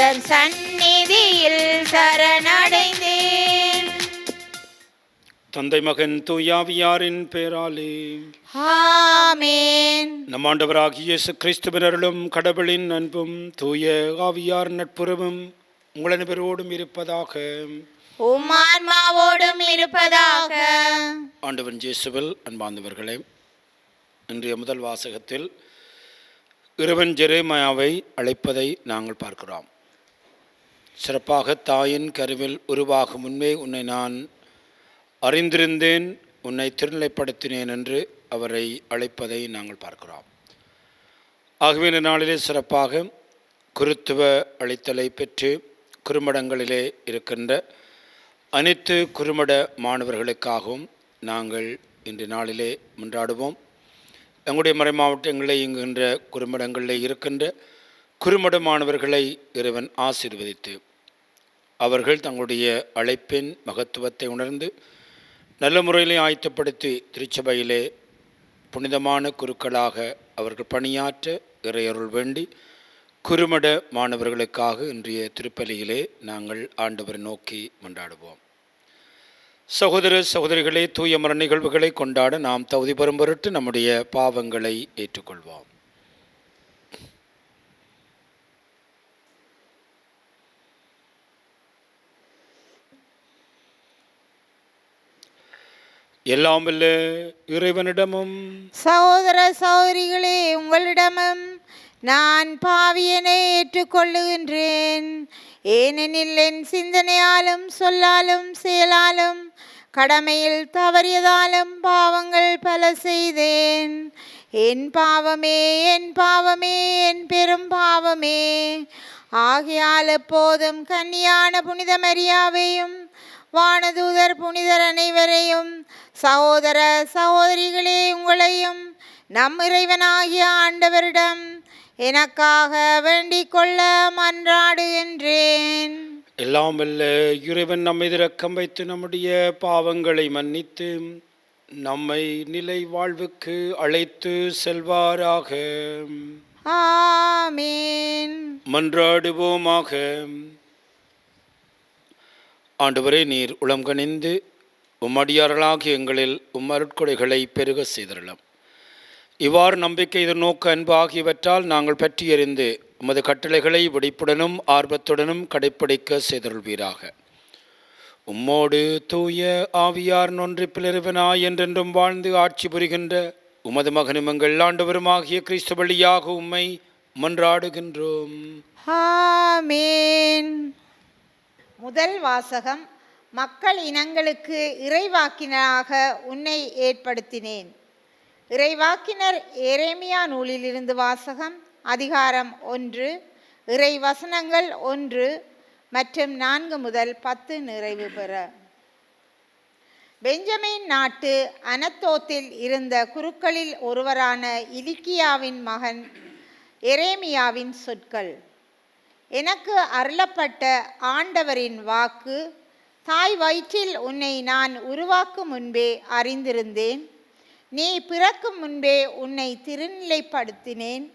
உந்தன் சந்நிதியில் சரணடைந்தேன். தந்தை மகன் தூயாவியாரின் பேராலே ஆமென். நம் ஆண்டவராகிய இயேசு கிறிஸ்துவின் அருளும் கடவுளின் அன்பும் தூய ஆவியார் நட்புறவும் உங்கள் அனைவரோடும் இருப்பதாக. உம் ஆன்மாவோடும் இருப்பதாக. ஆண்டவன் இயேசுவில் அன்பார்ந்தவர்களே, இன்றைய முதல் வாசகத்தில் இறைவன் ஜெரேமியாவை அழைப்பதை நாங்கள் பார்க்கிறோம். சிறப்பாக தாயின் கருவில் உருவாகும் முன்பே உன்னை நான் அறிந்திருந்தேன், உன்னை திருநிலைப்படுத்தினேன் என்று அவரை அழைப்பதை நாங்கள் பார்க்கிறோம். ஆகவே இந்த நாளிலே சிறப்பாக குருத்துவ அழைத்தலை பெற்று குறுமடங்களிலே இருக்கின்ற அனைத்து குறுமட மாணவர்களுக்காகவும் நாங்கள் இன்று நாளிலே மன்றாடுவோம். எங்களுடைய மறை மாவட்டங்களில் இங்குகின்ற குறுமடங்களில் இருக்கின்ற குறுமட மாணவர்களை இறைவன் ஆசீர்வதித்து அவர்கள் தங்களுடைய அழைப்பின் மகத்துவத்தை உணர்ந்து நல்ல முறையிலே ஆயத்தப்படுத்தி திருச்சபையிலே புனிதமான குருக்களாக அவர்கள் பணியாற்ற இறையருள் வேண்டி குறுமட மாணவர்களுக்காக இன்றைய திருப்பலியிலே நாங்கள் ஆண்டவரை நோக்கி மன்றாடுவோம். சகோதர சகோதரிகளே, தூய மர நிகழ்வுகளை கொண்டாட நாம் தகுதி பெறும் பொருட்டு நம்முடைய பாவங்களை ஏற்றுக்கொள்வோம். எல்லாம் வல்ல இறைவனிடமும் சகோதர சகோதரிகளே, உங்களிடமும் நான் பாவியனை ஏற்றுக்கொள்ளுகின்றேன். ஏனெனில் என் சிந்தனையாலும் சொல்லாலும் செயலாலும் கடமையில் தவறியதாலும் பாவங்கள் பல செய்தேன். என் பாவமே, என் பாவமே, என் பெரும் பாவமே. ஆகையால் எப்போதும் கன்னியான புனித மரியாவையும் வானதூதர் புனிதர் அனைவரையும் சகோதர சகோதரிகளே உங்களையும் நம் இறைவனாகிய ஆண்டவரிடம் எனக்காக வேண்டிக் கொள்ள மன்றாடுகின்றேன். எல்லாம் வல்ல இறைவன் நம்மை இரக்கம் வைத்து நம்முடைய பாவங்களை மன்னித்து நம்மை நிலை வாழ்வுக்கு அழைத்து செல்வாராக. ஆமீன். மன்றாடுவோமாக. ஆண்டவரே, நீர் உளம் கனிந்து உம்மடியார்களாகிய எங்களில் அருட்கொடைகளை பெருக செய்தரலாம். இவ்வாறு நம்பிக்கை, எதிர்நோக்கு, அன்பு ஆகியவற்றால் நாங்கள் பற்றி எறிந்து உமது கட்டளைகளை வெடிப்புடனும் ஆர்வத்துடனும் கடைப்பிடிக்க செய்தருள்வீராக. உம்மோடு தூய ஆவியார் ஒன்றிப்பில் இறைவனாய் என்றென்றும் வாழ்ந்து ஆட்சி புரிகின்ற உமது மகனும் எங்கள் ஆண்டவருமாகிய கிறிஸ்து வழியாக உம்மை மன்றாடுகின்றோம். ஆமீன். முதல் வாசகம். மக்கள் இனங்களுக்கு இறைவாக்கினராக உன்னை ஏற்படுத்தினேன். இறைவாக்கினர் எரேமியா நூலிலிருந்து வாசகம். அதிகாரம் 1, இறை வசனங்கள் 1 மற்றும் 4 முதல் 10 நிறைவு பெற. பெஞ்சமின் நாட்டு அனத்தோத்தில் இருந்த குருக்களில் ஒருவரான இலிக்கியாவின் மகன் எரேமியாவின் சொற்கள். எனக்கு அருளப்பட்ட ஆண்டவரின் வாக்கு. தாய் வயிற்றில் உன்னை நான் உருவாக்கும் முன்பே அறிந்திருந்தேன். நீ பிறக்கும் முன்பே உன்னை திருநிலைப்படுத்தினேன்.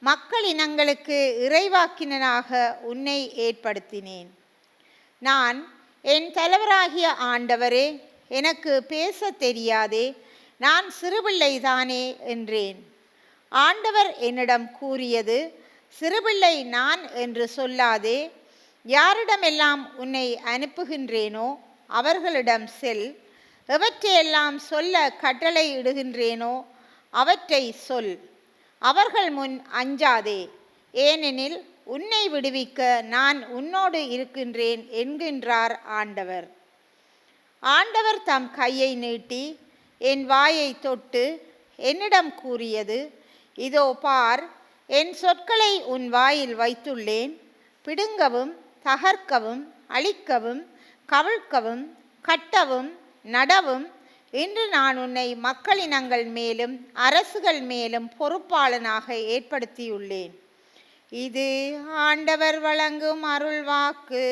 மக்கள் இனங்களுக்கு இறைவாக்கினனாக உன்னை ஏற்படுத்தினேன். நான் என் தலைவராகிய ஆண்டவரே, எனக்கு பேச தெரியாதே, நான் சிறுபிள்ளைதானே என்றேன். ஆண்டவர் என்னிடம் கூறியது, சிறுபிள்ளை நான் என்று சொல்லாதே. யாரிடமெல்லாம் உன்னை அனுப்புகின்றேனோ அவர்களிடம் செல். எவற்றையெல்லாம் சொல்ல கட்டளை இடுகின்றேனோ அவற்றை சொல். அவர்கள் முன் அஞ்சாதே, ஏனெனில் உன்னை விடுவிக்க நான் உன்னோடு இருக்கின்றேன் என்கின்றார் ஆண்டவர். ஆண்டவர் தம் கையை நீட்டி என் வாயை தொட்டு என்னிடம் கூறியது, இதோ பார், என் சொற்களை உன் வாயில் வைத்துள்ளேன். பிடுங்கவும் தகர்க்கவும் அழிக்கவும் கவிழ்க்கவும் கட்டவும் நடவும் இன்று நான் உன்னை மக்களினங்கள் மேலும் அரசுகள் மேலும் பொறுப்பாளனாக ஏற்படுத்தியுள்ளேன். இது ஆண்டவர் வழங்கும் அருள்வாக்கு.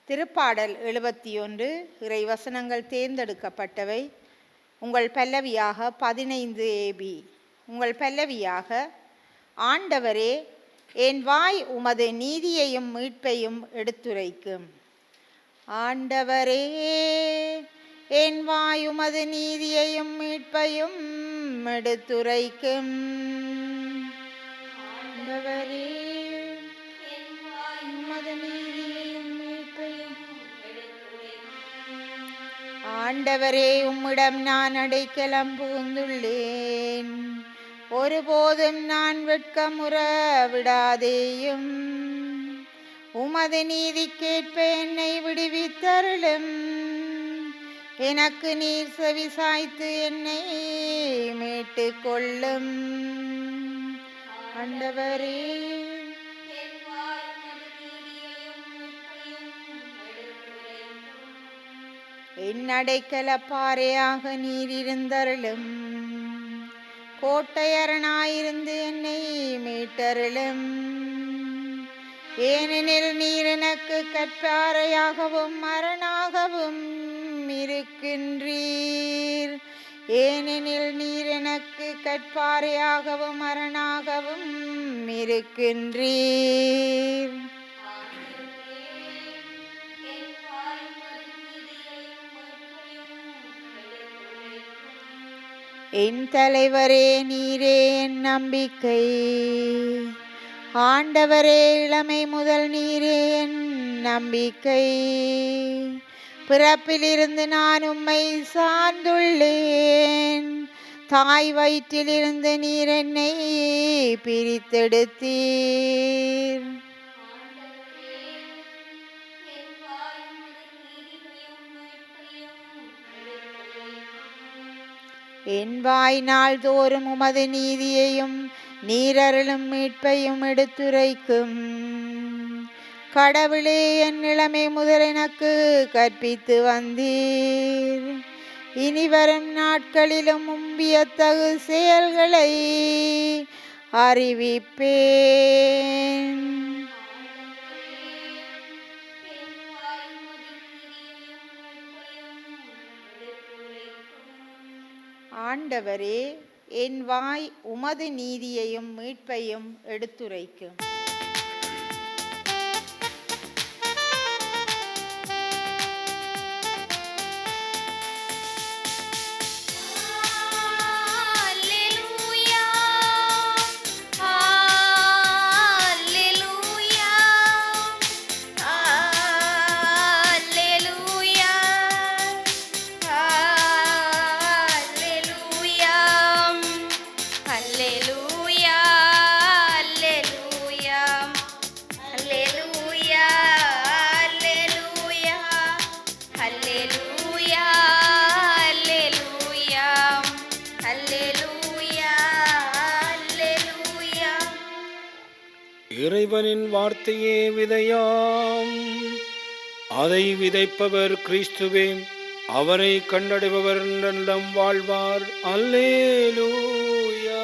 திருப்பாடல் 71. இறைவசனங்கள் தேர்ந்தெடுக்கப்பட்டவை. உங்கள் பல்லவியாக 15 AB. உங்கள் பல்லவியாக ஆண்டவரே, என் வாய் உமது நீதியையும் மீட்பையும் எடுத்துரைக்கும். ஆண்டவரே, என் வாய் உமது நீதியையும் மீட்பையும் எடுத்துரைக்கும். ஆண்டவரே, என் வாய் உமது நீதியையும் மீட்பையும் எடுத்துரைக்கும். ஆண்டவரே, உம்மிடம் நான் அடைக்கலம் புகுந்துள்ளேன். ஒருபோதும் நான் வெட்கமுற விடாதேயும். உமது நீதிக்கேற்ப என்னை விடுவித்தருளும். எனக்கு நீர் செவிசாய்த்து என்னை மீட்டு கொள்ளும். ஆண்டவரே, என் அடைக்கல பாறையாக நீர் இருந்தருளும். கோட்டையரணாயிருந்து என்னை மீட்டருளும். ஏனெனில் நீர் எனக்கு கற்பாறையாகவும் அரணாகவும் இருக்கின்றீர். ஏனெனில் நீர் எனக்கு கற்பாறையாகவும் அரணாகவும் இருக்கின்றீர். என் தலைவரே, நீரே என் நம்பிக்கை. ஆண்டவரே, இளமை முதல் நீரே என் நம்பிக்கை. பிறப்பிலிருந்து நான் உம்மை சார்ந்துள்ளேன். தாய் வயிற்றிலிருந்து நீர் என்னை பிரித்தெடுத்தீர். என் வாய் நாள்தோறும் உமது நீதியையும் நீரருளும் மீட்பையும் எடுத்துரைக்கும். கடவுளே, என் இளமை முதல் எனக்கு கற்பித்து வந்தீர். இனிவரும் நாட்களிலும் வியத்தகு செயல்களை அறிவிப்பேன். ஆண்டவரே, என் வாய் உமது நீதியையும் மீட்பையும் எடுத்துரைக்கும். இறைவனின் வார்த்தையே விதையாம். அதை விதைப்பவர் கிறிஸ்துவே. அவரை கண்டடைபவர் நல்லம் வாழ்வார். அல்லேலூயா.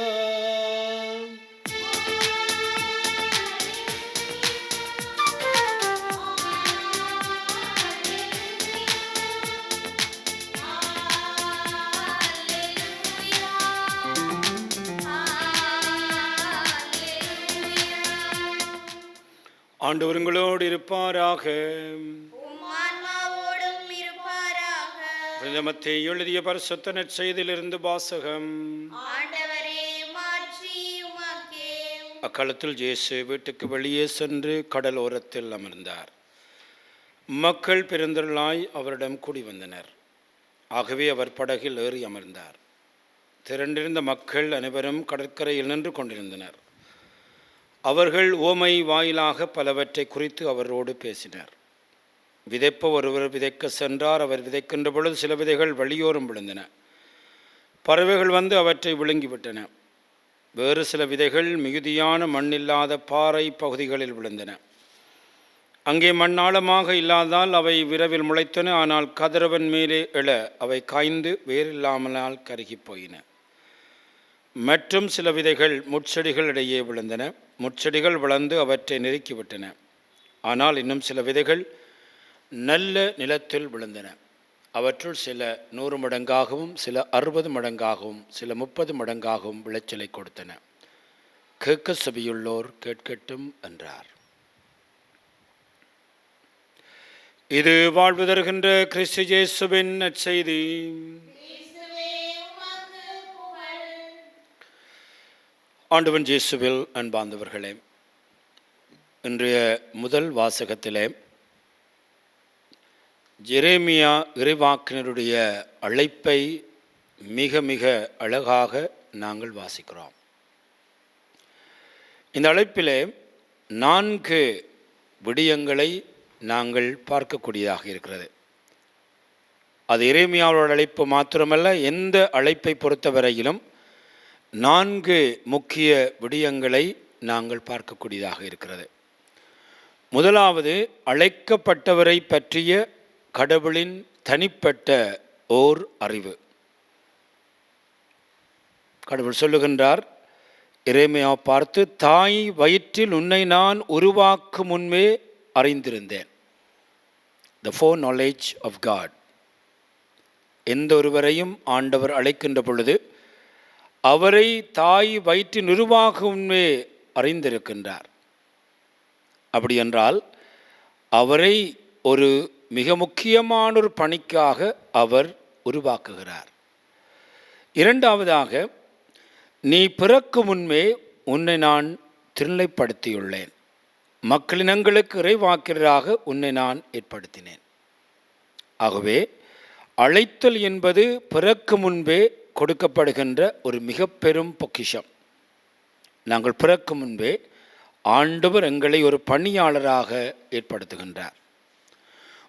ஆண்டவர் உங்களோடு இருப்பாராக. மத்தேயு எழுதிய பரிசுத்த நற்செய்தியிலிருந்து வாசகம். அக்காலத்தில் இயேசு வீட்டுக்கு வெளியே சென்று கடல் ஓரத்தில் அமர்ந்தார். மக்கள் பெருந்திரளாய் அவரிடம் கூடி வந்தனர். ஆகவே அவர் படகில் ஏறி அமர்ந்தார். திரண்டிருந்த மக்கள் அனைவரும் கடற்கரையில் நின்று கொண்டிருந்தனர். அவர்கள் ஓமை வாயிலாக பலவற்றை குறித்து அவரோடு பேசினர். விதைப்ப ஒருவர் விதைக்க சென்றார். அவர் விதைக்கின்ற பொழுது சில விதைகள் வழியோரம் விழுந்தன. பறவைகள் வந்து அவற்றை விழுங்கிவிட்டன. வேறு சில விதைகள் மிகுதியான மண்ணில்லாத பாறை பகுதிகளில் விழுந்தன. அங்கே மண்ணாழமாக இல்லாதால் அவை விரைவில் முளைத்தன. ஆனால் கதிரவன் மேலே எழ அவை காய்ந்து வேறில்லாமலால் கருகி போயின. மற்றும் சில விதைகள் முட்செடிகள் இடையே விழுந்தன. முட்செடிகள் வளர்ந்து அவற்றை நெருக்கிவிட்டன. ஆனால் இன்னும் சில விதைகள் நல்ல நிலத்தில் விழுந்தன. அவற்றுள் சில 100 மடங்காகவும் சில 60 மடங்காகவும் சில 30 மடங்காகவும் விளைச்சலை கொடுத்தன. கேட்க செவியுள்ளோர் கேட்கட்டும் என்றார். இது வாழ்வு தருகின்ற கிறிஸ்து இயேசுவின் நற்செய்தி. ஆண்டவன் இயேசுவில் அன்பார்ந்தவர்களே, இன்றைய முதல் வாசகத்திலே எரேமியா இறைவாக்கினருடைய அழைப்பை மிக மிக அழகாக நாங்கள் வாசிக்கிறோம். இந்த அழைப்பிலே 4 விடயங்களை நாங்கள் பார்க்கக்கூடியதாக இருக்கிறது. அது எரேமியாவோட அழைப்பு மாத்திரமல்ல, எந்த அழைப்பை பொறுத்தவரையிலும் 4 முக்கிய விடயங்களை நாங்கள் பார்க்கக்கூடியதாக இருக்கிறது. முதலாவது, அழைக்கப்பட்டவரை பற்றிய கடவுளின் தனிப்பட்ட ஓர் அறிவு. கடவுள் சொல்லுகின்றார், எரேமியா பார்த்து, தாய் வயிற்றில் உன்னை நான் உருவாக்கும் முன்பே அறிந்திருந்தேன். The foreknowledge of God. எந்த ஒருவரையும் ஆண்டவர் அழைக்கின்ற பொழுது அவரை தாய் வயிற்றின் உருவாக்கும் முன்பே அறிந்திருக்கின்றார். அப்படி என்றால் அவரை ஒரு மிக முக்கியமான ஒரு பணிக்காக அவர் உருவாக்குகிறார். இரண்டாவதாக, நீ பிறக்கும் முன்பே உன்னை நான் திருநிலைப்படுத்தியுள்ளேன். மக்களினங்களுக்கு இறைவாக்கினராக உன்னை நான் ஏற்படுத்தினேன். ஆகவே அழைத்தல் என்பது பிறக்கும் முன்பே கொடுக்கப்படுகின்ற ஒரு மிக பெரும் பொக்கிஷம். நாங்கள் பிறக்கும் முன்பே ஆண்டவர் எங்களை ஒரு பணியாளராக ஏற்படுத்துகின்றார்.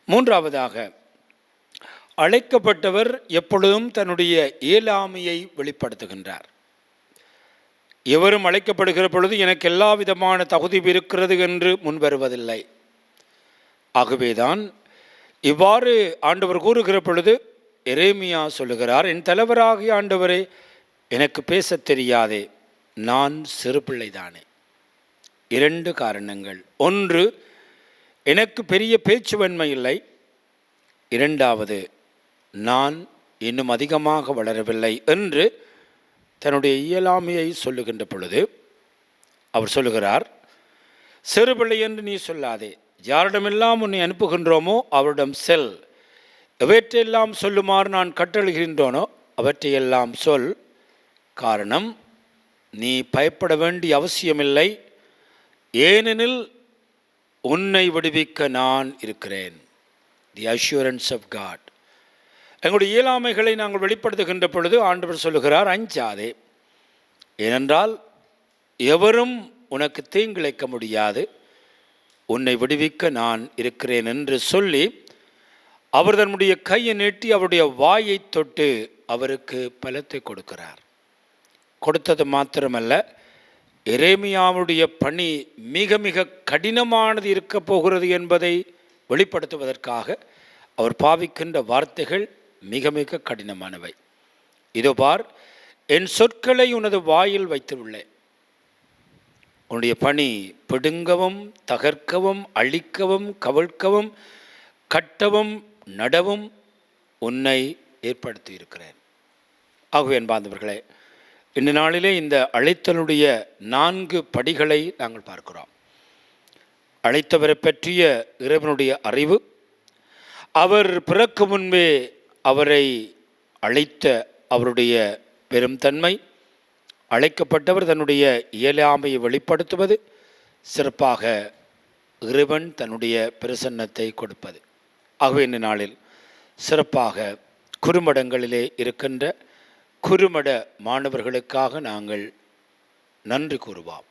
மூன்றாவதாக, அழைக்கப்பட்டவர் எப்பொழுதும் தன்னுடைய இயலாமையை வெளிப்படுத்துகின்றார். எவரும் அழைக்கப்படுகிற பொழுது எனக்கு எல்லா விதமான தகுதி இருக்கிறது என்று முன்வருவதில்லை. ஆகவேதான் இவ்வாறு ஆண்டவர் கூறுகிற பொழுது எரேமியா சொல்லுகிறார், என் தலைவராகிய ஆண்டவரே, எனக்கு பேச தெரியாதே, நான் சிறு பிள்ளைதானே. 2 காரணங்கள். ஒன்று, எனக்கு பெரிய பேச்சுவன்மை இல்லை. இரண்டாவது, நான் இன்னும் அதிகமாக வளரவில்லை என்று தன்னுடைய இயலாமையை சொல்லுகின்ற பொழுது அவர் சொல்லுகிறார், சிறுபிள்ளை என்று நீ சொல்லாதே, யாரிடமெல்லாம் உன்னை அனுப்புகின்றோமோ அவரிடம் செல், எவற்றையெல்லாம் சொல்லுமாறு நான் கட்டளைகின்றோனோ அவற்றையெல்லாம் சொல். காரணம், நீ பயப்பட வேண்டிய அவசியமில்லை, ஏனெனில் உன்னை விடுவிக்க நான் இருக்கிறேன். தி அஷ்யூரன்ஸ் ஆஃப் காட். எங்களுடைய இயலாமைகளை நாங்கள் வெளிப்படுத்துகின்ற பொழுது ஆண்டவர் சொல்லுகிறார், அஞ்சாதே, ஏனென்றால் எவரும் உனக்கு தீங்கிழைக்க முடியாது, உன்னை விடுவிக்க நான் இருக்கிறேன் என்று சொல்லி அவர் தன்னுடைய கையை நீட்டி அவருடைய வாயை தொட்டு அவருக்கு பலத்தை கொடுக்கிறார். கொடுத்தது மாத்திரமல்ல, எரேமியாவுடைய பணி மிக மிக கடினமானது இருக்க போகிறது என்பதை வெளிப்படுத்துவதற்காக அவர் பாவிக்கின்ற வார்த்தைகள் மிக மிக கடினமானவை. இதோ பார், என் சொற்களை உனது வாயில் வைத்துள்ளேன். உன்னுடைய பணி பிடுங்கவும், தகர்க்கவும், அழிக்கவும், கவிழ்க்கவும், கட்டவும், நடவும் உன்னை ஏற்படுத்தி இருக்கிறேன். ஆகவே அன்பார்ந்தவர்களே, இந்த நாளிலே இந்த அழைத்தலுடைய 4 படிகளை நாங்கள் பார்க்கிறோம். அழைத்தவரை பற்றிய இறைவனுடைய அறிவு, அவர் பிறக்கும் முன்பே அவரை அழைத்த அவருடைய பெரும் தன்மை, அழைக்கப்பட்டவர் தன்னுடைய இயலாமையை வெளிப்படுத்துவது, சிறப்பாக இறைவன் தன்னுடைய பிரசன்னத்தை கொடுப்பது. ஆகவே இந்த நாளில் சிறப்பாக குறுமடங்களிலே இருக்கின்ற குறுமட மாணவர்களுக்காக நாங்கள் நன்றி கூறுவோம்.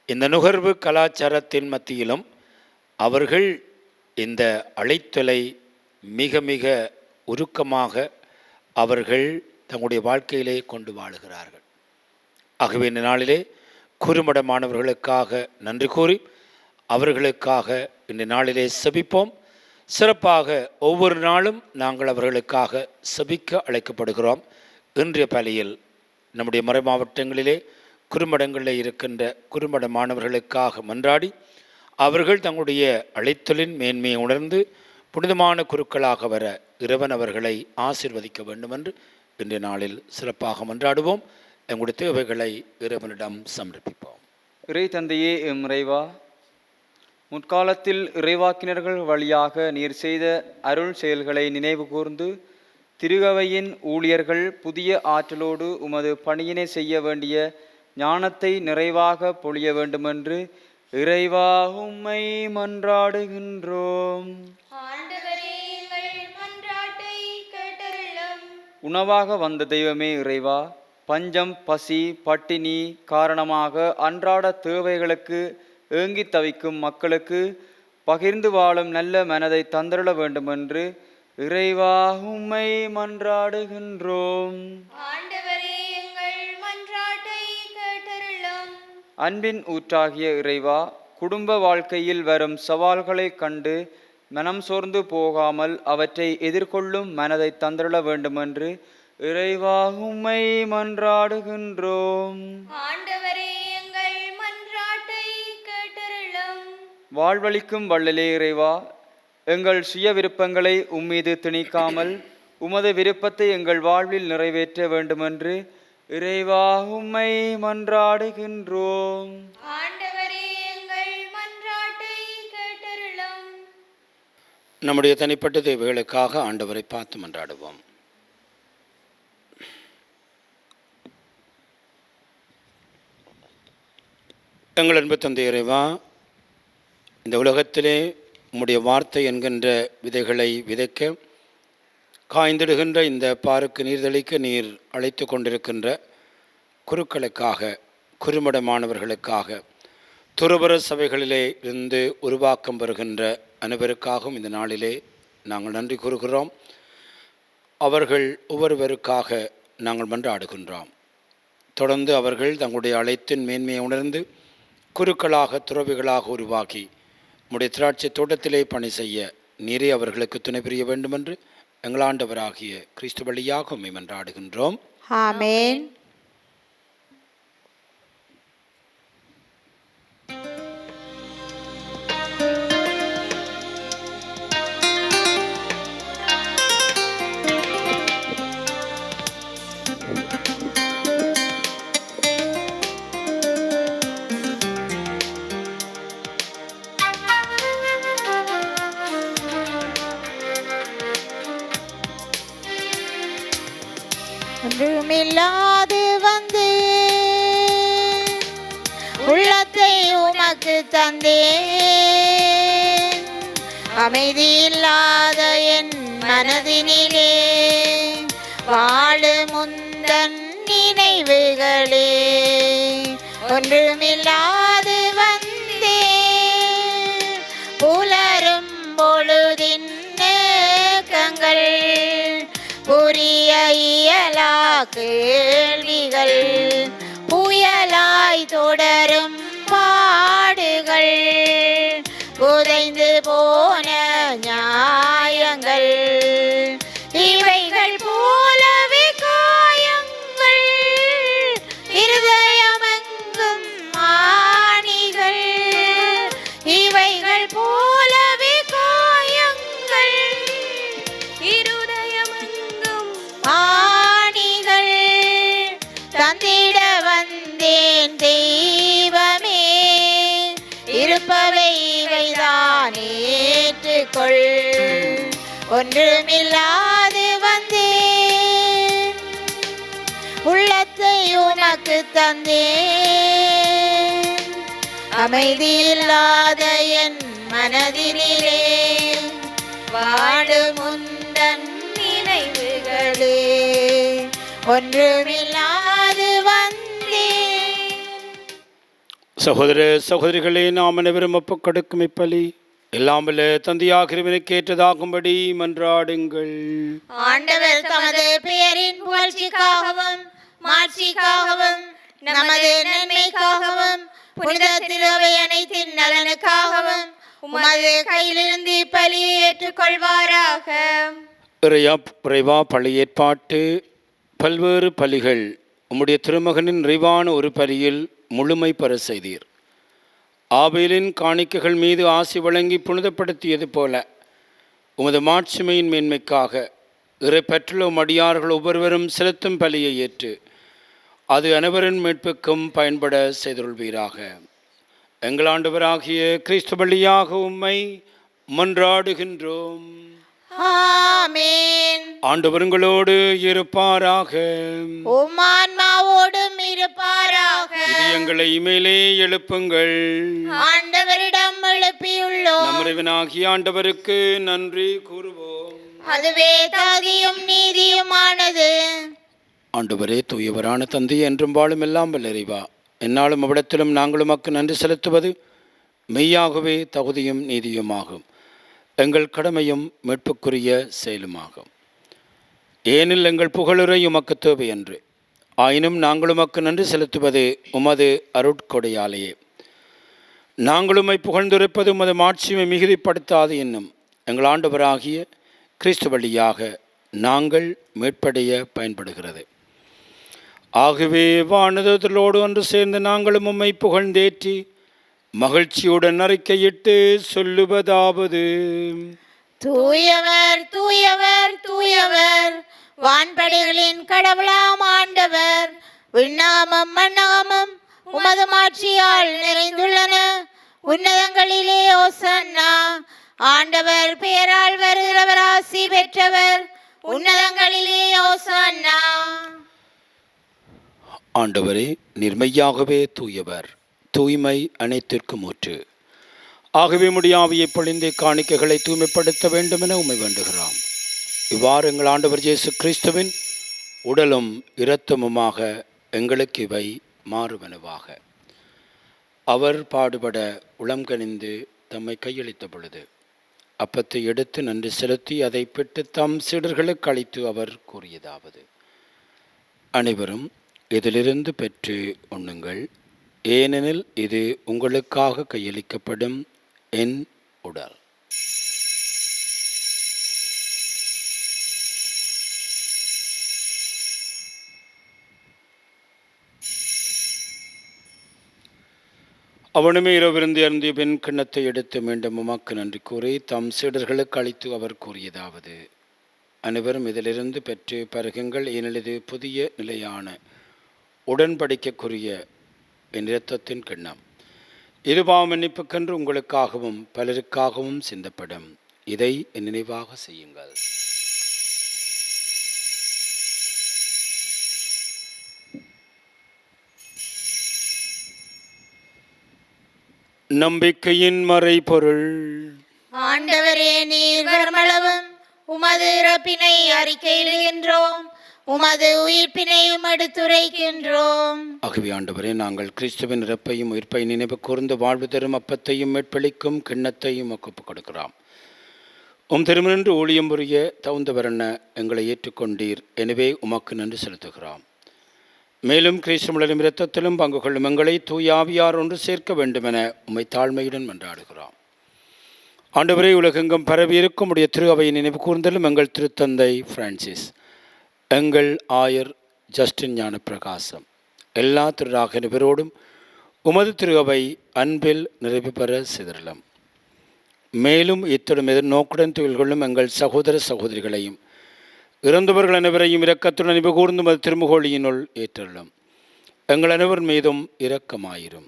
இந்த நுகர்வு கலாச்சாரத்தின் மத்தியிலும் அவர்கள் இந்த அழைத்தலை மிக மிக உருக்கமாக அவர்கள் தங்களுடைய வாழ்க்கையிலே கொண்டு வாழுகிறார்கள். ஆகவே இந்த நாளிலே குறுமட மாணவர்களுக்காக நன்றி கூறி அவர்களுக்காக இந்த நாளிலே செபிப்போம். சிறப்பாக ஒவ்வொரு நாளும் நாங்கள் அவர்களுக்காக செபிக்க அழைக்கப்படுகிறோம். இன்றைய பலியில் நம்முடைய மறை மாவட்டங்களிலே குறுமடங்களில் இருக்கின்ற குறுமட மாணவர்களுக்காக மன்றாடி அவர்கள் தங்களுடைய அழைத்தலின் மேன்மையை உணர்ந்து புனிதமான குருக்களாக வர இறைவன் அவர்களை ஆசீர்வதிக்க வேண்டும் என்று இன்றைய நாளில் சிறப்பாக மன்றாடுவோம். எங்களுடைய தேவைகளை இறைவனிடம் சமர்ப்பிப்போம். இறை தந்தையே எம் இறைவா, முற்காலத்தில் இறைவாக்கினர்கள் வழியாக நீர் செய்த அருள் செயல்களை நினைவு கூர்ந்து திருகவையின் ஊழியர்கள் புதிய ஆற்றலோடு உமது பணியினை செய்ய வேண்டிய ஞானத்தை நிறைவாக பொழிய வேண்டுமென்று இறைவா உம்மை மன்றாடுகின்றோம். உணவாக வந்த தெய்வமே இறைவா, பஞ்சம், பசி, பட்டினி காரணமாக அன்றாட தேவைகளுக்கு ஏங்கி தவிக்கும் மக்களுக்கு பகிர்ந்து வாழும் நல்ல மனதை தந்தருள வேண்டுமென்று இறைவா உம்மை மன்றாடுகின்றோம். அன்பின் ஊற்றாகிய இறைவா, குடும்ப வாழ்க்கையில் வரும் சவால்களை கண்டு மனம் சோர்ந்து போகாமல் அவற்றை எதிர்கொள்ளும் மனதை தந்தருள வேண்டுமென்று இறைவா உம்மை மன்றாடுகின்றோம். வாழ்வளிக்கும் வள்ளலே இறைவா, எங்கள் சுய விருப்பங்களை உம்மீது திணிக்காமல் உமது விருப்பத்தை எங்கள் வாழ்வில் நிறைவேற்ற வேண்டுமென்று இறைவா உம்மை மன்றாடுகின்றோம். நம்முடைய தனிப்பட்ட தேவைகளுக்காக ஆண்டவரை பார்த்து மன்றாடுவோம். எங்கள் அன்பு தந்தை இறைவா, இந்த உலகத்திலே உம்முடைய வார்த்தை என்கின்ற விதைகளை விதைக்க காய்ந்திடுகின்ற இந்த பாருக்கு நீர்தளிக்க நீர் அழைத்து கொண்டிருக்கின்ற குருக்களுக்காக, குறுமட மாணவர்களுக்காக, துறவற சபைகளிலே இருந்து உருவாக்கம் வருகின்ற அனைவருக்காகவும் இந்த நாளிலே நாங்கள் நன்றி கூறுகிறோம். அவர்கள் ஒவ்வொருவருக்காக நாங்கள் மன்றாடுகின்றோம். தொடர்ந்து அவர்கள் தங்களுடைய அழைத்தின் மேன்மையை உணர்ந்து குருக்களாக, துறவிகளாக உருவாகி உம்முடைய திராட்சை தோட்டத்திலே பணி செய்ய நீரே அவர்களுக்கு துணை புரிய வேண்டுமென்று எங்கள் ஆண்டவராகிய கிறிஸ்து வழியாக உம்மை மன்றாடுகின்றோம். ஆமென். ஒன்றுமில்லாது வந்து உள்ளத்தை உமக்கு தந்தேன். அமைதி இல்லாத என் மனதினிலே வாழும் முந்தன் நினைவுகளே. ஒன்றுமில்லாது வந்தேன் புலரும் பொழுதின் நேக்கங்கள் புரிய இயலா கேள்விகள் புயலாய் தொடரும் பாடுகள் புதைந்து போன நியாயங்கள் இவைகள் போலவே காயங்கள் இருதயமெங்கும் ஆணிகள் இவைகள் போலவே காயங்கள் இருதயமெங்கும் ஆணிகள் தந்திட வந்தேன் தெய்வமே. இருப்பவை இவைதான் ஏற்றுக்கொள். ஒன்றுமில்லாது வந்தேன் உள்ளத்தை உனக்கு தந்தேன். அமைதி இல்லாத என் மனதினிலே வாழும் முந்தன் நினைவுகளே. ஒன்றுமில்லாது வந்தேன். சகோதர சகோதரிகளே, நாம் அனைவரும் ஒப்புக் கொடுக்கும் இப்பலி எல்லாம் வல்ல தந்தையாக இறைவனுக்கு ஏற்றதாகும்படி மன்றாடுங்கள். ஆண்டவர் தமது பெயரின் புகழ்ச்சிக்காகவும் மாட்சிக்காகவும் நமது நன்மைக்காகவும் புனித திருவை அனைத்தின் நலனுக்காகவும் உமது கையிலிருந்து பலியை ஏற்றுக்கொள்வாராக. இறைவா, பழைய ஏற்பாட்டு பல்வேறு பலிகள் உம்முடைய திருமகனின் நிறைவான ஒரு பலியில் முழுமை பெற செய்தீர். ஆபேலின் காணிக்கைகள் மீது ஆசி வழங்கி புனிதப்படுத்தியது போல உமது மாட்சிமையின் மேன்மைக்காக இறை பெற்றுள்ள அடியார்கள் ஒவ்வொருவரும் செலுத்தும் பலியை ஏற்று அது அனைவரின் மீட்புக்கும் பயன்பட செய்தருள்வீராக. எங்கள் ஆண்டவராகிய கிறிஸ்து வழியாக உம்மை மன்றாடுகின்றோம். ஆமென். ஆண்டவர்களோடு இருப்பாராக. உம் ஆன்மாவோடும் இருப்பாராக. இதயங்களை மேலே எழுப்புங்கள். ஆண்டவரிடம் எழுப்பியுள்ளோம். நம் இறைவனாகிய ஆண்டவருக்கு நன்றி கூறுவோம். அதுவே தகுதியும் நீதியுமானது. ஆண்டவரே, தூயவரான தந்தை, என்றும் வாழும் எல்லாம் வல்ல இறைவா, என்னாலும் அவ்விடத்திலும் நாங்களும் உமக்கு நன்றி செலுத்துவது மெய்யாகவே தகுதியும் நீதியுமாகும், எங்கள் கடமையும் மீட்புக்குரிய செயலுமாகும். ஏனில் எங்கள் புகழுரை உமக்கு தேவை என்று, ஆயினும் நாங்கள் உமக்கு நன்றி செலுத்துவது உமது அருட்கொடையாலேயே. நாங்கள் உம்மை புகழ்ந்திருப்பது உமது மாட்சியை மிகுதிப்படுத்தாது என்னும் எங்கள் ஆண்டவராகிய கிறிஸ்து வழியாக நாங்கள் மீட்படைய பயன்படுகிறது. ஆகவே வானதூதர்களோடு ஒன்று சேர்ந்து நாங்களும் உம்மை புகழ்ந்தேற்றி மகிழ்ச்சியுடன் அறிக்கையிட்டு சொல்லுவதாவது: தூயவர் தூயவர் தூயவர், வான்படைகளின் கடவுளாம் ஆண்டவர். விண்ணாமம் மண்ணாமம் உமது மாட்சியால் நிறைந்துள்ளன. உன்னதங்களிலே ஓசன்னா. ஆண்டவர் பெயரால் வருகிறவர் ஆசி பெற்றவர். உன்னதங்களிலே ஓசன்னா. ஆண்டவரே, நிர்மையாகவே தூயவர், தூய்மை அனைத்திற்கும் ஊற்று. ஆகவே முடியாவியை பொழிந்த காணிக்கைகளை தூய்மைப்படுத்த வேண்டும் என உம்மை வேண்டுகிறோம். இவ்வாறு எங்கள் ஆண்டவர் இயேசு கிறிஸ்துவின் உடலும் இரத்தமுமாக எங்களுக்கு இவை மாறுவனவாக. அவர் பாடுபட உளம் கனிந்து தம்மை கையளித்த பொழுது அப்பத்தை எடுத்து நன்றி செலுத்தி அதை பெற்று தம் சீடர்களுக்கு அளித்து அவர் கூறியதாவது: அனைவரும் இதிலிருந்து பெற்று உண்ணுங்கள், ஏனெனில் இது உங்களுக்காக கையளிக்கப்படும் என் உடல். அவனுமே இரவிருந்து அருந்திய பின் கிண்ணத்தை எடுத்து மீண்டும் உமக்கு நன்றி கூறி தம் சீடர்களுக்கு அளித்து அவர் கூறியதாவது: அனைவரும் இதிலிருந்து பெற்று பருகுங்கள், ஏனெனில் இது புதிய நிலையான உடன்படிக்கைக்குரிய என் இரத்தத்தின் கிண்ணம். இது பாவ மன்னிப்புக்கென்று உங்களுக்காகவும் பலருக்காகவும் சிந்தப்படும். இதை என் நினைவாக செய்யுங்கள். நம்பிக்கையின் மறைபொருள். ஆண்டவரே, நீர் வருமளவும் உமது இறப்பினை அறிக்கையிடுகின்றோம், உமது உயிர்ப்பினையும் எடுத்துரைக்கின்றோம். ஆகவே ஆண்டவரே, நாங்கள் கிறிஸ்துவின் இறப்பையும் உயிர்ப்பை நினைவு கூர்ந்து வாழ்வு தரும் அப்பத்தையும் மேற்பளிக்கும் கிண்ணத்தையும் ஒப்புக் கொடுக்கிறோம். உம் திருமணன்று ஊழியம் புரிய தகுந்தவரென எங்களை ஏற்றுக்கொண்டீர். எனவே உமக்கு நன்றி செலுத்துகிறோம். மேலும் கிறிஸ்துவின் இரத்தத்திலும் பங்கு கொள்ளும் எங்களை தூய ஆவியார் ஒன்று சேர்க்க வேண்டுமென உம்மை தாழ்மையுடன் மன்றாடுகிறோம். ஆண்டவரே, உலகெங்கும் பரவி இருக்கும் உடைய திரு அவையை நினைவு கூர்ந்தலும் எங்கள் திருத்தந்தை பிரான்சிஸ், எங்கள் ஆயர் ஜஸ்டின் ஞானப்பிரகாசம், எல்லா திருராக நிபரோடும் உமது திரு அவை அன்பில் நிறைவு பெற சிதறலாம். மேலும் இத்துடன் எதிர்நோக்குடன் தொழில் கொள்ளும் எங்கள் சகோதர சகோதரிகளையும் இறந்தவர்கள் அனைவரையும் இரக்கத்துடன் நினைவு கூர்ந்து மது திருமுகோழியினுள் ஏற்றலாம். எங்கள் அனைவர் மீதும் இரக்கமாயிரும்.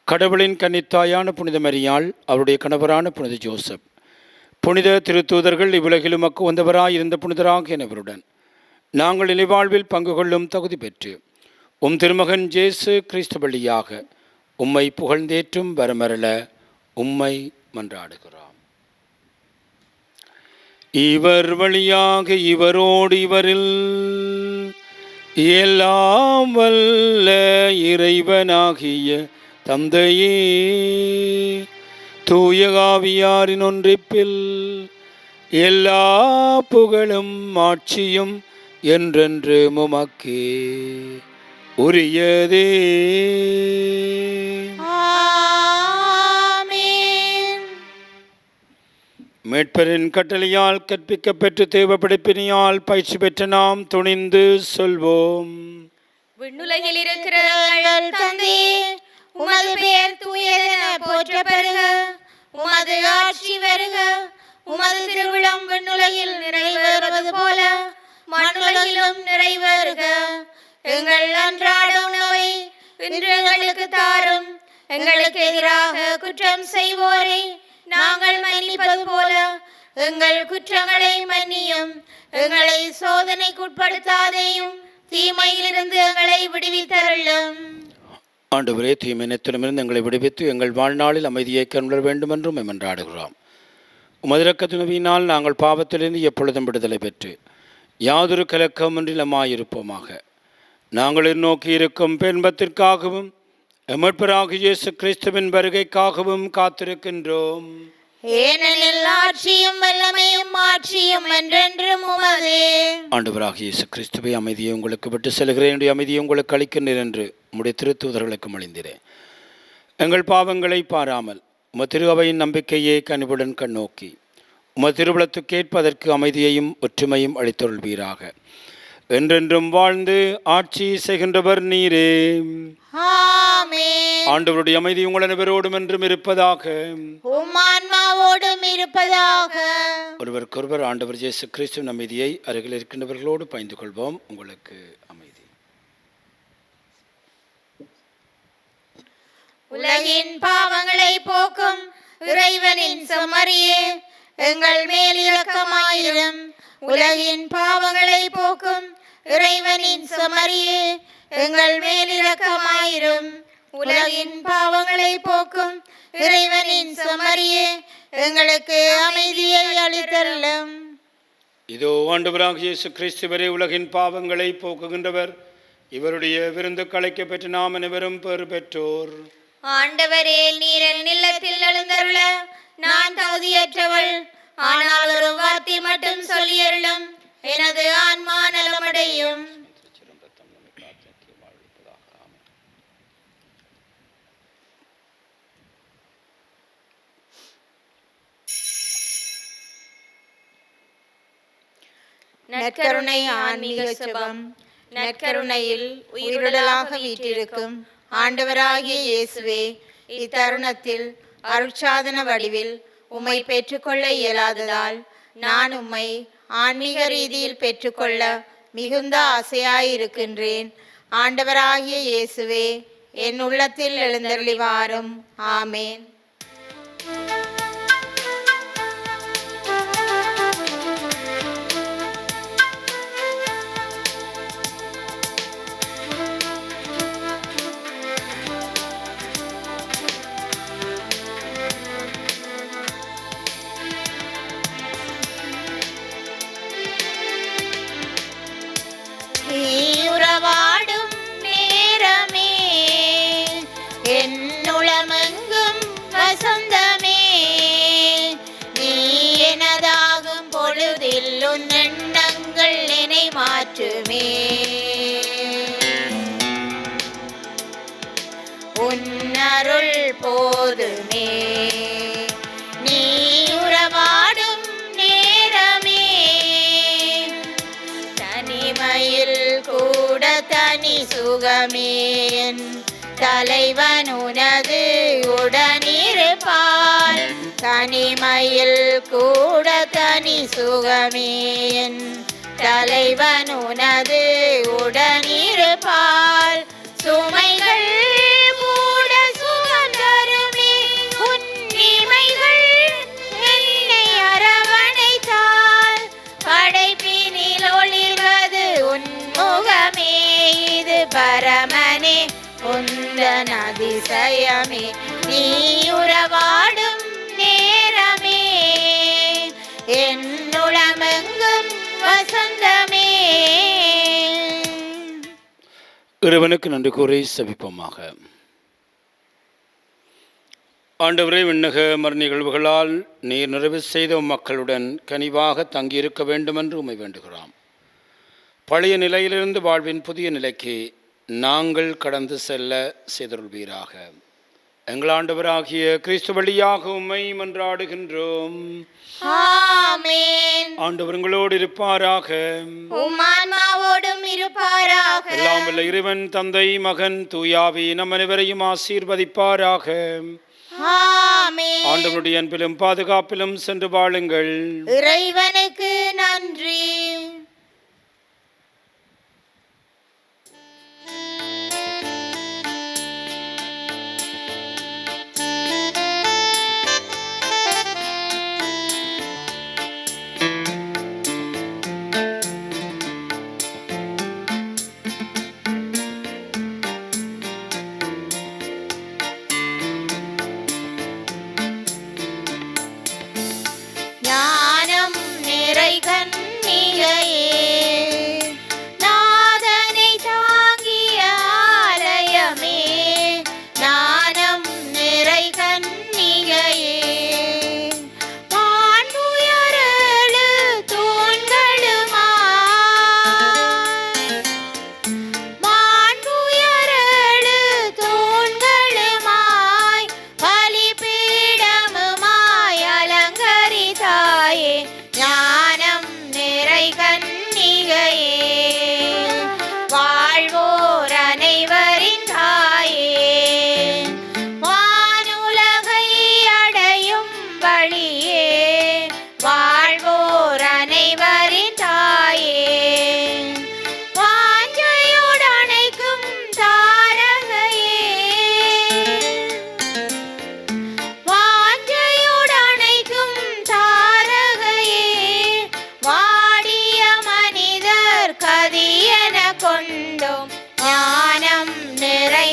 கடவுளின் கன்னித்தாயான புனித மரியாள், அவருடைய கணவரான புனித ஜோசப், புனித திருத்தூதர்கள், இவ்வுலகிலும் மக்கு வந்தவராயிருந்த புனிதராக எனவருடன் நாங்கள் இலைவாழ்வில் பங்கு கொள்ளும் தகுதி பெற்று உம் திருமகன் இயேசு கிறிஸ்து வழியாக உம்மை புகழ்ந்தேற்றும் வரமரல உம்மை மன்றாடுகிறோம். இவர் வழியாக இவரோடு இவரில் எல்லாம் வல்ல இறைவனாகிய தந்தையே, தூய ஆவியாரின் ஒன்றிப்பில் எல்லா புகழும் ஆட்சியும் என்றென்று உமக்கே உரியதே. மீட்பரின் கட்டளையால் கற்பிக்கப்பெற்று தேவப்படைப்பினியால் பயிற்சி பெற்ற நாம் துணிந்து சொல்வோம்: விண்ணுலகில் இருக்கிற எங்கள் தந்தையே, உமது பெயர் தூயதென போற்றப் பெறுக. உமது ஆட்சி வருக. உமது திருவிழம் விண்ணுலகில் நிறைவேறுவது போல மண்ணுலகிலும் நிறைவேறுக. எங்கள் அன்றாட உணவை இன்று எங்களுக்கு தாரும். எங்களுக்கு எதிராக குற்றம் செய்வோரை நாங்கள் மன்னிப்பது போல எங்கள் குற்றங்களை மன்னியும். எங்களை சோதனைக்குட்படுத்தாதேயும், தீமையிலிருந்து எங்களை விடுவித்தருளும். ஆண்டவரே, தீமை அனைத்திலுமிருந்து எங்களை விடுவித்து எங்கள் வாழ்நாளில் அமைதியை கண்டுள்ள வேண்டும் என்றும் மன்றாடுகிறோம். உமது இரக்கத்தினால் நாங்கள் பாவத்திலிருந்து எப்பொழுதும் விடுதலை பெற்று யாதொரு கலக்கமின்றி நமாயிருப்போமாக. நாங்கள் நோக்கி இருக்கும் பெண்பத்திற்காகவும் எமட்பராகிய இயேசு கிறிஸ்துவின் வருகைக்காகவும் காத்திருக்கின்றோம். ஏனெனில் ஆட்சியும் வல்லமையும் மாட்சியும் என்றென்றும் உமதே. ஆண்டவராகிய இயேசு கிறிஸ்துவை, அமைதியை உங்களுக்கு விட்டு செல்கிறேன், என்னுடைய அமைதியை உங்களுக்கு அளிக்கின்றேன் என்று உம்முடைய திருத்தூதர்களுக்கு மொழிந்தேன். எங்கள் பாவங்களை பாராமல் உமது திரு அவையின் நம்பிக்கையே கனிவுடன் கண்ணோக்கி உமது திருவிழத்துக்கு கேட்பதற்கு அமைதியையும் ஒற்றுமையும் அளித்தருள்வீராக. என்றென்றும் வாழ்ந்து ஆட்சி செய்கின்றவர் நீரே. ஆமென். ஆண்டவருடைய அமைதி உங்கள் அனைவரோடும் என்றும் இருப்பதாக. உம் ஆன்மாவோடும் இருப்பதாக. ஒருவருக்கொருவர் ஆண்டவர் இயேசு கிறிஸ்துவின் அமைதியை அருகில் இருக்கின்றவர்களோடு பகிர்ந்து கொள்வோம். உங்களுக்கு அமைதி. உலகின் பாவங்களை போக்கும் இறைவனின் செம்மறியே, எங்கள் மேல் இரக்கமாயிரும். உலகின் பாவங்களை போக்கும் இறைவனின் செம்மறியே, எங்கள் மேல் இரக்கமாயிரும். உலகின் பாவங்களை போக்கும் இறைவனின் செம்மறியே, எங்களுக்கு அமைதியை அளித்தருளும். இதோ ஆண்டவராகிய இயேசு கிறிஸ்துவரே, உலகின் பாவங்களை போக்குகின்றவர். இவருடைய விருந்து களைக்க பெற்று நாம் அனைவரும் பெறு பெற்றோர். ஆண்டவரே, நீர் என் இல்லத்தில் எழுந்தருள நான் தகுதியற்றவள். ஆனால் ஒரு வார்த்தை மட்டும் சொல்லியருளும், எனது ஆன்மா நலமடையும். நற்கருணை ஆன்மீக ஜெபம். நற்கருணையில் உயிரிழலாக வீற்றிருக்கும் ஆண்டவராகிய இயேசுவே, இத்தருணத்தில் அருட்சாதன வடிவில் உம்மை பெற்றுக்கொள்ள இயலாததால் நான் உம்மை ஆன்மீக ரீதியில் பெற்றுக்கொள்ள மிகுந்த ஆசையாயிருக்கின்றேன். ஆண்டவராகிய இயேசுவே, என் உள்ளத்தில் எழுந்தருளி வாரும். ஆமேன். உறவாடும் நேரமே, என்னுளமெங்கும் வசந்தமே, நீ எனதாகும் பொழுதில் உன் எண்ணங்கள் என்னை மாற்றுமே. உன் அருள் போதுமே. நீ உறவாடும் நேரமே, தனிமையில் கூட தனி சுகமே. தலைவன் உனது உடனிருப்பார். தனிமையில் கூட தனி சுகமே. தலைவன் உனது உடனிருப்பார். சுமைகள் கூட சுகம் தருமே. உன்னிமைகள் என்னை அரவணைத்தால். படைப்பினில் ஒளிர்வது உன்முகமே. இது பரமனே உந்தன் அதிசயமே. நீ உறவாடும் நேரமே, என்னுளமெங்கும் வசந்தமே. இறைவனுக்கு நன்றி கூறி செபிப்போமாக. ஆண்டவரே, விண்ணக மறு நிகழ்வுகளால் நீர் நிறைவு செய்த மக்களுடன் கனிவாக தங்கியிருக்க வேண்டுமென்று உம்மை வேண்டுகிறோம். பழைய நிலையிலிருந்து வாழ்வின் புதிய நிலைக்கு நாங்கள் கடந்து செல்ல செய்தருள்வீராக. எங்கள் ஆண்டவராகிய கிறிஸ்து வழியாக உம்மை மன்றாடுகின்றோம். ஆமென். ஆண்டவர் உங்களோடு இருப்பாராக. உம் ஆன்மாவோடும் இருப்பாராக. எல்லாம் வல்ல இறைவன் தந்தை, மகன், தூயாவி நம் அனைவரையும் ஆசீர்வதிப்பாராக. ஆமென். ஆண்டவருடைய அன்பிலும் பாதுகாப்பிலும் சென்று வாழுங்கள். இறைவனுக்கு நன்றி.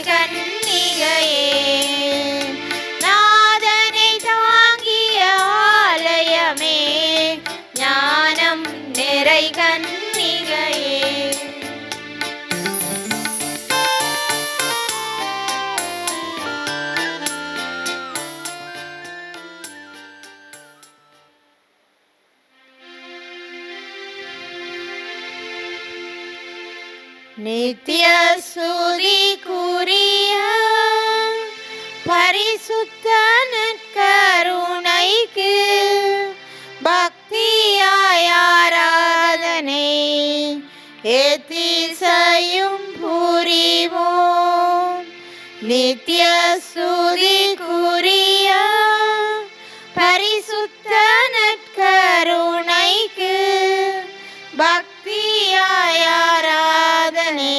கன்னிகையே நாதனை தாங்கிய ஆலயமே ஞானம் நிறை கன்னிகையே நித்ய ஸ்துதிக்குரிய பரிசுத்த நற்கருணைக்கு பக்தியாய் ஆராதனை எத்திசையும் புரிவோம். நித்ய ஸ்துதிக்குரிய பரிசுத்த நற்கருணைக்கு பக்தியாய் ஆராதனை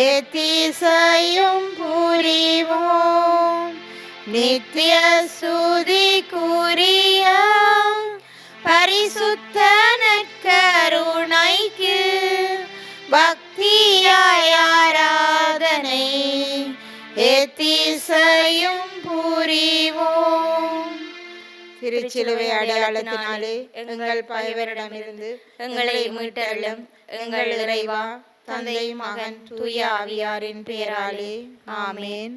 எத்திசையும் புரிவோம். நித்ய ஸ்துதிக்குரிய பரிசுத்த நற்கருணைக்கு பக்தியாய் ஆராதனை எத்திசையும் புரிவோம். திருச்சிலுவை அடையாளத்தினாலே எங்கள் பகைவரிடமிருந்து எங்களை மீட்டருளும். எங்கள் இறைவா, தந்தை, மகன், தூய ஆவியாரின் பெயராலே ஆமேன்.